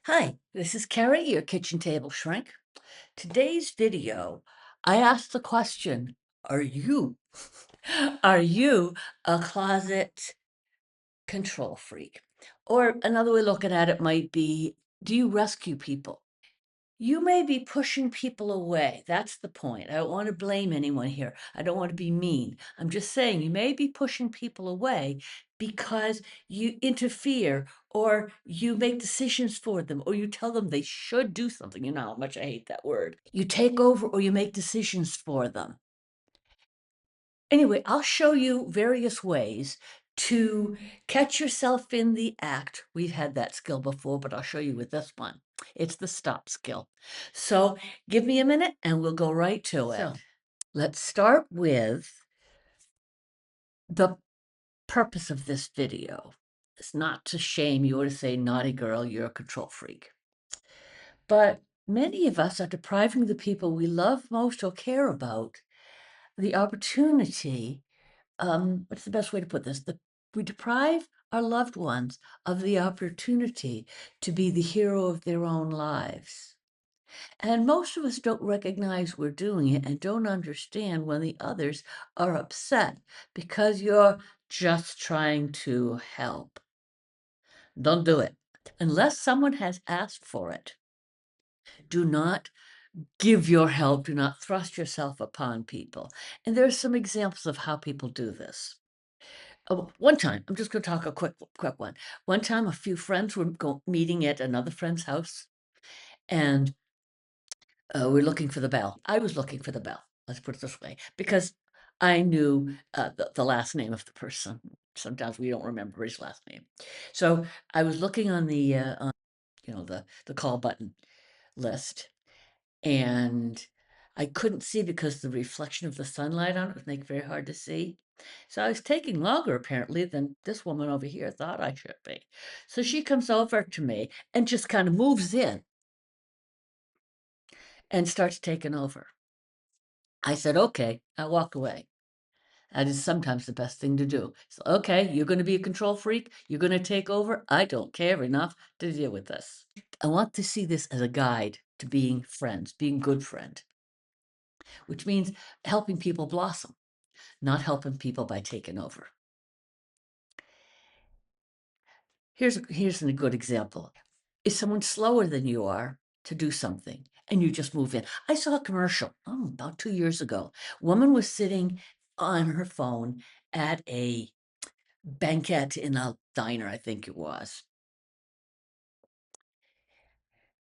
Hi, this is Carrie, your kitchen table shrink. Today's video, I asked the question, are you, are you a closet control freak? Or another way of looking at it might be, do you rescue people? You may be pushing people away. That's the point. I don't want to blame anyone here. I don't want to be mean. I'm just saying you may be pushing people away because you interfere or you make decisions for them or you tell them they should do something. You know how much I hate that word. You take over or you make decisions for them. Anyway, I'll show you various ways to catch yourself in the act. We've had that skill before, but I'll show you with this one. It's the stop skill. So give me a minute and we'll go right to it. So let's start with the purpose of this video. It's not to shame you or to say, naughty girl, you're a control freak. But many of us are depriving the people we love most or care about the opportunity. What's the best way to put this? We deprive our loved ones of the opportunity to be the hero of their own lives. And most of us don't recognize we're doing it and don't understand when the others are upset because you're just trying to help. Don't do it. Unless someone has asked for it, do not give your help. Do not thrust yourself upon people. And there are some examples of how people do this. One time, I'm just going to talk a quick one. One time, a few friends were meeting at another friend's house, and we're looking for the bell. I was looking for the bell. Let's put it this way, because I knew the last name of the person. Sometimes we don't remember his last name, so I was looking on the the call button list, and I couldn't see because the reflection of the sunlight on it was making it very hard to see. So I was taking longer apparently than this woman over here thought I should be. So she comes over to me and just kind of moves in and starts taking over. I said, okay, I walk away. That is sometimes the best thing to do. So, okay, you're going to be a control freak. You're going to take over. I don't care enough to deal with this. I want to see this as a guide to being friends, being good friend, which means helping people blossom, not helping people by taking over. Here's a good example. Is someone slower than you are to do something and you just move in? I saw a commercial about 2 years ago. Woman was sitting on her phone at a banquet in a diner, I think it was.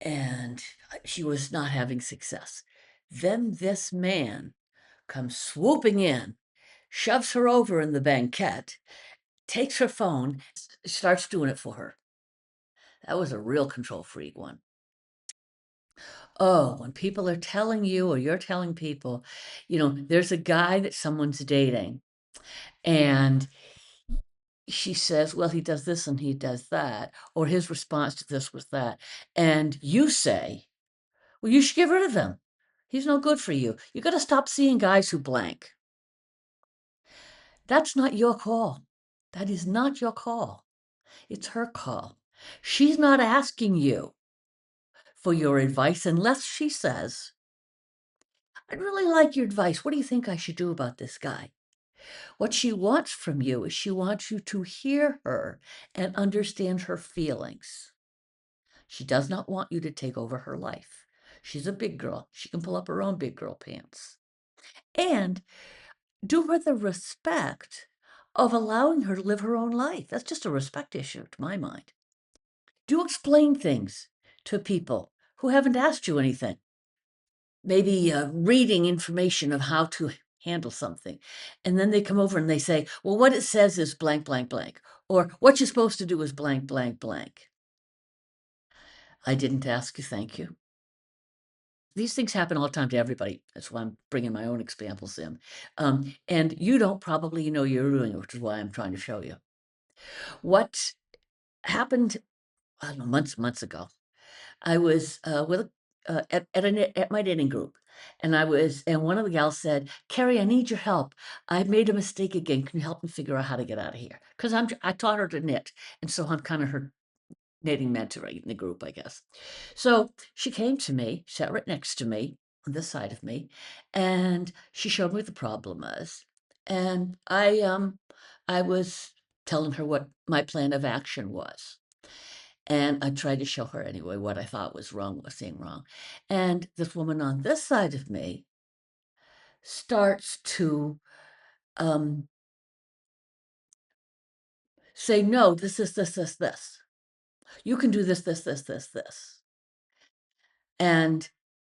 And she was not having success. Then this man comes swooping in, shoves her over in the banquet, takes her phone, starts doing it for her. That was a real control freak one. Oh, when people are telling you or you're telling people, there's a guy that someone's dating and she says, well, he does this and he does that, or his response to this was that. And you say, well, you should get rid of him. He's no good for you. You got to stop seeing guys who blank. That's not your call. That is not your call. It's her call. She's not asking you for your advice unless she says, I'd really like your advice. What do you think I should do about this guy? What she wants from you is she wants you to hear her and understand her feelings. She does not want you to take over her life. She's a big girl. She can pull up her own big girl pants. And do her the respect of allowing her to live her own life. That's just a respect issue to my mind. Do explain things to people who haven't asked you anything. Maybe reading information of how to handle something. And then they come over and they say, well, what it says is blank, blank, blank. Or what you're supposed to do is blank, blank, blank. I didn't ask you, thank you. These things happen all the time to everybody. That's why I'm bringing my own examples in. And you don't probably know you're doing it, which is why I'm trying to show you. What happened, I don't know, months ago, I was at my dating group, and one of the gals said, "Carrie, I need your help. I made a mistake again. Can you help me figure out how to get out of here?" Because I taught her to knit, and so I'm kind of her coordinating mentoring in the group, I guess. So she came to me, sat right next to me on this side of me, and she showed me what the problem was. And I was telling her what my plan of action was. And I tried to show her anyway what I thought was wrong, was saying wrong. And this woman on this side of me starts to um, say, no, this. You can do this. And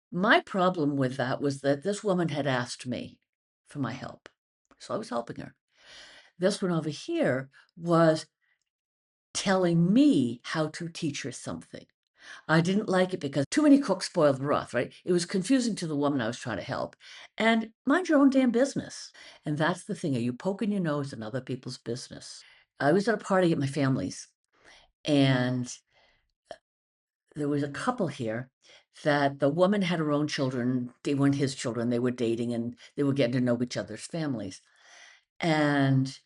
my problem with that was that this woman had asked me for my help. So I was helping her. This one over here was telling me how to teach her something. I didn't like it because too many cooks spoil the broth, right? It was confusing to the woman I was trying to help. And mind your own damn business. And that's the thing. Are you poking your nose in other people's business? I was at a party at my family's, and there was a couple here that the woman had her own children. They weren't his children. They were dating and they were getting to know each other's families. And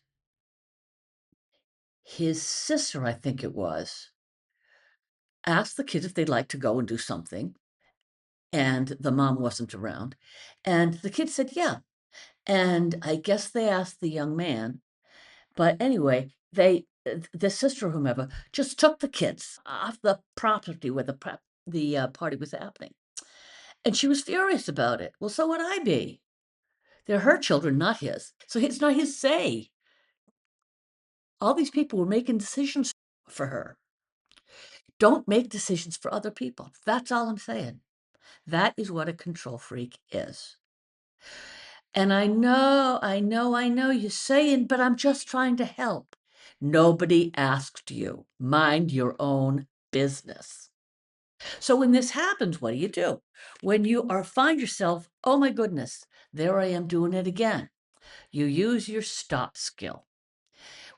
his sister, I think it was, asked the kids if they'd like to go and do something. And the mom wasn't around. And the kids said, yeah. And I guess they asked the young man. But anyway, the sister or whomever just took the kids off the property where the party was happening. And she was furious about it. Well, so would I be. They're her children, not his. So it's not his say. All these people were making decisions for her. Don't make decisions for other people. That's all I'm saying. That is what a control freak is. And I know you're saying, but I'm just trying to help. Nobody asked you. Mind your own business. So when this happens, what do? When you find yourself, oh my goodness, there I am doing it again. You use your stop skill.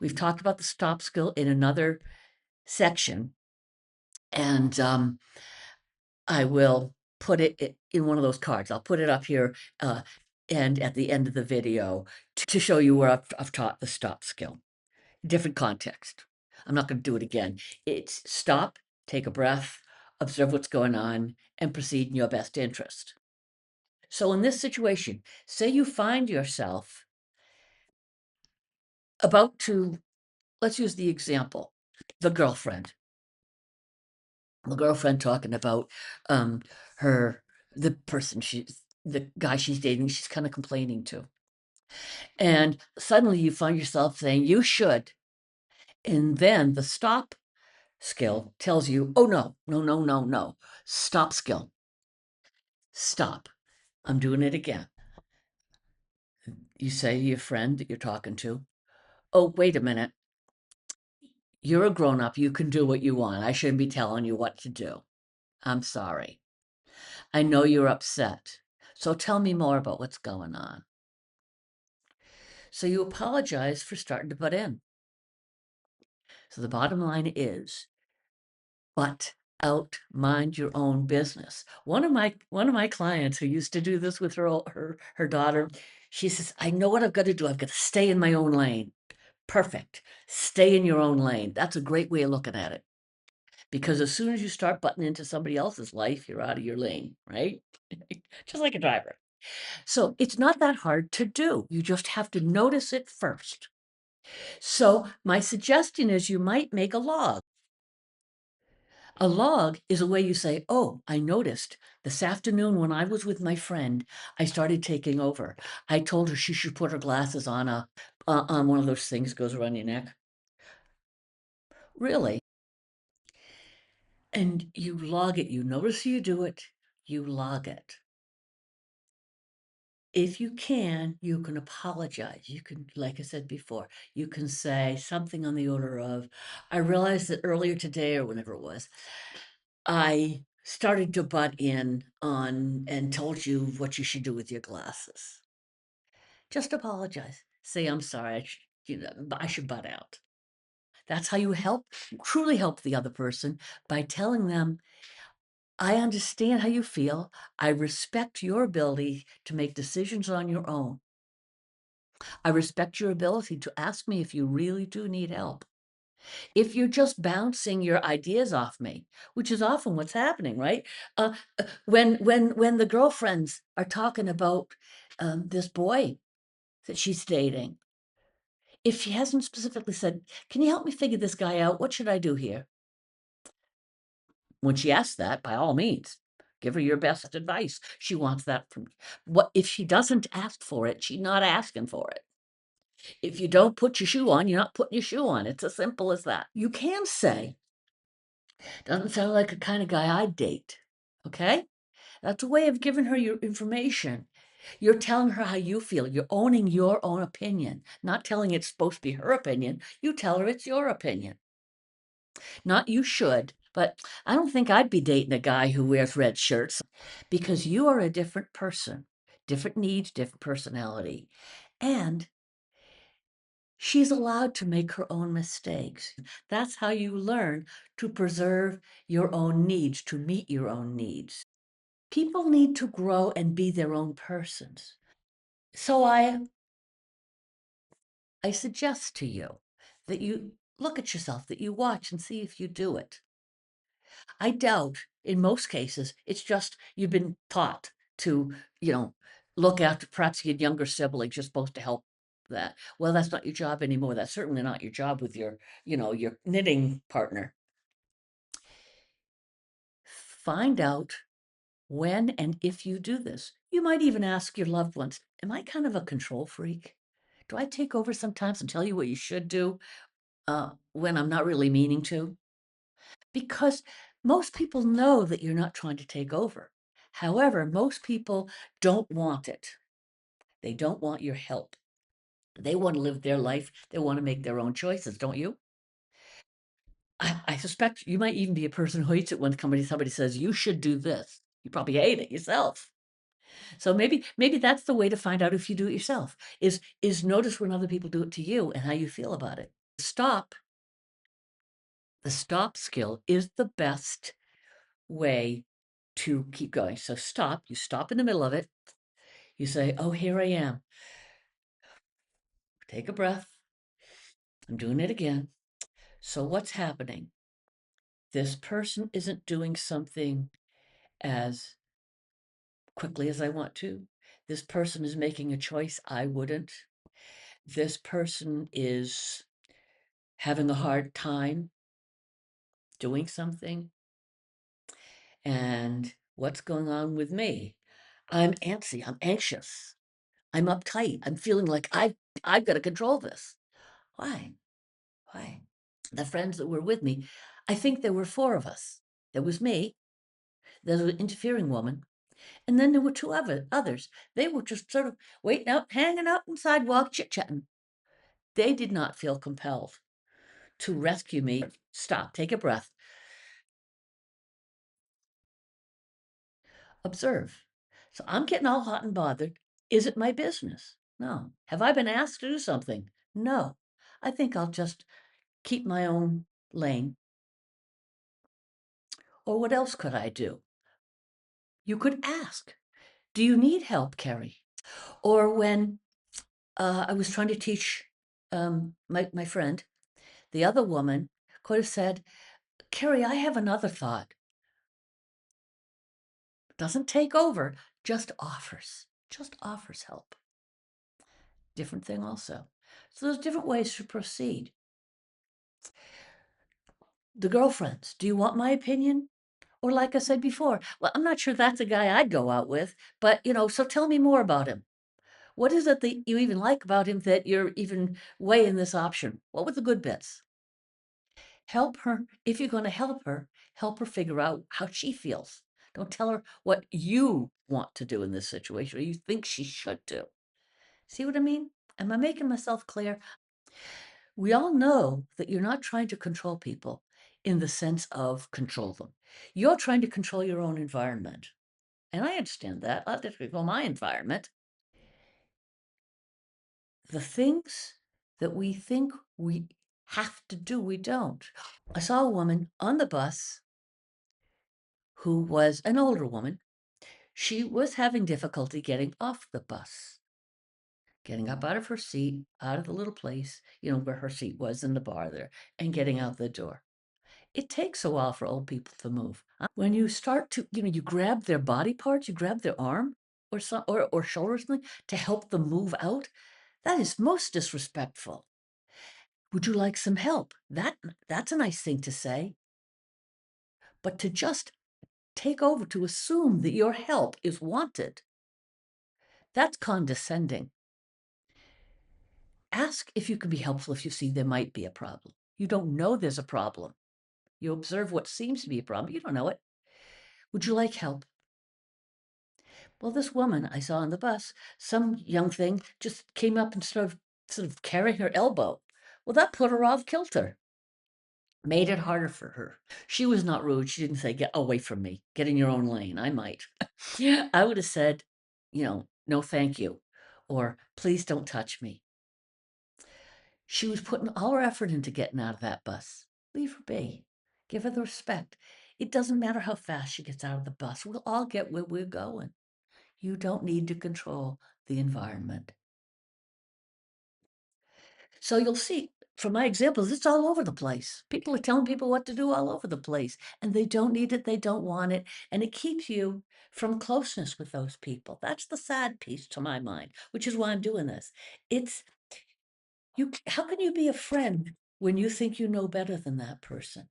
We've talked about the stop skill in another section, and I will put it in one of those cards. I'll put it up here and at the end of the video to show you where I've taught the stop skill. Different context. I'm not going to do it again. It's stop, take a breath, observe what's going on, and proceed in your best interest. So in this situation, say you find yourself about to, let's use the example, the girlfriend talking about her, the guy she's dating, she's kind of complaining to. And suddenly you find yourself saying, you should. And then the stop skill tells you, oh, no. Stop skill. Stop. I'm doing it again. You say to your friend that you're talking to, oh, wait a minute. You're a grown up. You can do what you want. I shouldn't be telling you what to do. I'm sorry. I know you're upset. So tell me more about what's going on. So you apologize for starting to butt in. So the bottom line is, butt out, mind your own business. One of my clients who used to do this with her daughter, she says, I know what I've got to do. I've got to stay in my own lane. Perfect. Stay in your own lane. That's a great way of looking at it. Because as soon as you start butting into somebody else's life, you're out of your lane, right? Just like a driver. So it's not that hard to do. You just have to notice it first. So my suggestion is you might make a log. A log is a way you say, oh, I noticed this afternoon when I was with my friend, I started taking over. I told her she should put her glasses on on one of those things that goes around your neck. Really? And you log it. You notice you do it, you log it. If you can apologize. You can, like I said before, you can say something on the order of, I realized that earlier today or whenever it was, I started to butt in on and told you what you should do with your glasses. Just apologize. Say, I'm sorry, I should butt out. That's how you truly help the other person, by telling them, I understand how you feel. I respect your ability to make decisions on your own. I respect your ability to ask me if you really do need help. If you're just bouncing your ideas off me, which is often what's happening, right? When the girlfriends are talking about, this boy that she's dating, if she hasn't specifically said, "Can you help me figure this guy out? What should I do here?" When she asks that, by all means, give her your best advice. She wants that from what if she doesn't ask for it, she's not asking for it. If you don't put your shoe on, you're not putting your shoe on. It's as simple as that. You can say, "Doesn't sound like the kind of guy I'd date." Okay? That's a way of giving her your information. You're telling her how you feel. You're owning your own opinion, not telling it's supposed to be her opinion. You tell her it's your opinion. Not you should, but I don't think I'd be dating a guy who wears red shirts because you are a different person, different needs, different personality. And she's allowed to make her own mistakes. That's how you learn to preserve your own needs, to meet your own needs. People need to grow and be their own persons. So I suggest to you that you look at yourself, that you watch and see if you do it. I doubt in most cases it's just you've been taught to, look after perhaps your younger siblings, you're supposed to help that. Well, that's not your job anymore. That's certainly not your job with your knitting partner. Find out when and if you do this. You might even ask your loved ones, am I kind of a control freak? Do I take over sometimes and tell you what you should do when I'm not really meaning to? Because most people know that you're not trying to take over. However, most people don't want it. They don't want your help. They want to live their life. They want to make their own choices, don't you? I suspect you might even be a person who hates it when somebody says you should do this. You probably hate it yourself. So maybe that's the way to find out if you do it yourself, is notice when other people do it to you and how you feel about it. Stop. The stop skill is the best way to keep going. So stop, you stop in the middle of it. You say, "Oh, here I am." Take a breath. I'm doing it again. So what's happening? This person isn't doing something as quickly as I want to. This person is making a choice I wouldn't. This person is having a hard time doing something. And what's going on with me? I'm antsy, I'm anxious, I'm uptight, I'm feeling like I've got to control this. Why? Why? The friends that were with me, I think there were four of us. There was me, there was an interfering woman, and then there were two others. They were just sort of waiting out, hanging out on the sidewalk, chit-chatting. They did not feel compelled to rescue me. Stop, take a breath, observe. So I'm getting all hot and bothered. Is it my business? No. Have I been asked to do something? No. I think I'll just keep my own lane. Or what else could I do? You could ask, do you need help, Carrie? Or when I was trying to teach my friend, the other woman could have said, Carrie, I have another thought. Doesn't take over, just offers help. Different thing also. So there's different ways to proceed. The girlfriends, do you want my opinion? Or like I said before, well, I'm not sure that's a guy I'd go out with, but so tell me more about him. What is it that you even like about him that you're even weighing this option? What were the good bits? Help her. If you're going to help her figure out how she feels. Don't tell her what you want to do in this situation or you think she should do. See what I mean? Am I making myself clear? We all know that you're not trying to control people in the sense of control them. You're trying to control your own environment. And I understand that. I have to control my environment. The things that we think we have to do, we don't. I saw a woman on the bus who was an older woman. She was having difficulty getting off the bus. getting up out of her seat, out of the little place, where her seat was in the bar there, and getting out the door. It takes a while for old people to move. When you start to, you grab their body parts, you grab their arm or shoulder or something to help them move out, that is most disrespectful. Would you like some help? That's a nice thing to say. But to just take over, to assume that your help is wanted, that's condescending. Ask if you can be helpful if you see there might be a problem. You don't know there's a problem. You observe what seems to be a problem, but you don't know it. Would you like help? Well, this woman I saw on the bus, some young thing just came up and sort of carrying her elbow. Well, that put her off kilter, made it harder for her. She was not rude. She didn't say, "Get away from me, get in your own lane." I might. Yeah, I would have said, "No, thank you," or "Please don't touch me." She was putting all her effort into getting out of that bus. Leave her be. Give her the respect. It doesn't matter how fast she gets out of the bus. We'll all get where we're going. You don't need to control the environment. So you'll see from my examples, it's all over the place. People are telling people what to do all over the place, and they don't need it, they don't want it, and it keeps you from closeness with those people. That's the sad piece to my mind, which is why I'm doing this. It's how can you be a friend when you think you know better than that person?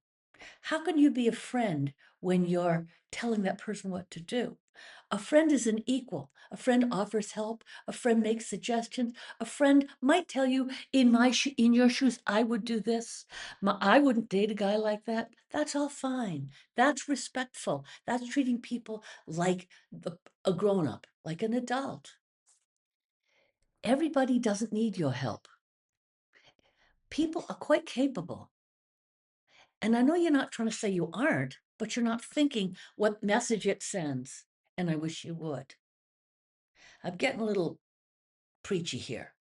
How can you be a friend when you're telling that person what to do? A friend is an equal. A friend offers help. A friend makes suggestions. A friend might tell you, in your shoes, I would do this. I wouldn't date a guy like that. That's all fine. That's respectful. That's treating people like a grown up, like an adult. Everybody doesn't need your help. People are quite capable. And I know you're not trying to say you aren't, but you're not thinking what message it sends. And I wish you would. I'm getting a little preachy here,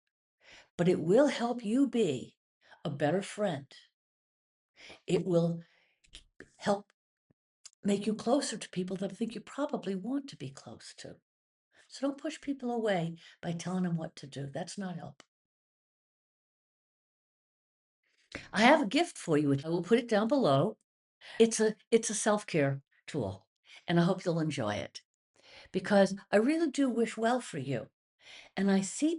but it will help you be a better friend. It will help make you closer to people that I think you probably want to be close to. So don't push people away by telling them what to do. That's not help. I have a gift for you. I will put it down below. It's a self-care tool, and I hope you'll enjoy it because I really do wish well for you. And I see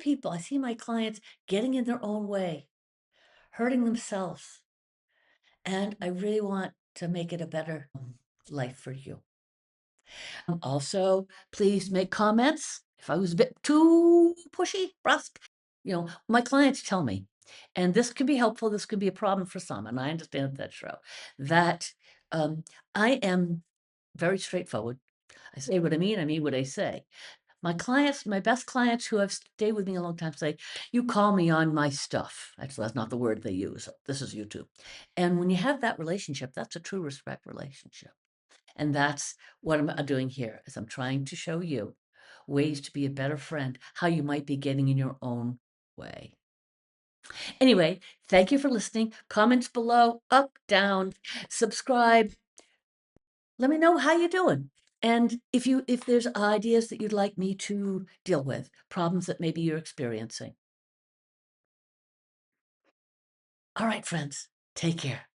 my clients getting in their own way, hurting themselves. And I really want to make it a better life for you. Also, please make comments. If I was a bit too pushy, brusque, my clients tell me, and this can be helpful, this can be a problem for some, and I understand that, that I am very straightforward. I say what I mean what I say. My best clients who have stayed with me a long time say, "You call me on my stuff." Actually, that's not the word they use. This is YouTube. And when you have that relationship, that's a true respect relationship. And that's what I'm doing here is I'm trying to show you ways to be a better friend, how you might be getting in your own way. Anyway, thank you for listening. Comments below, up, down, subscribe. Let me know how you're doing. And if there's ideas that you'd like me to deal with, problems that maybe you're experiencing. All right, friends, take care.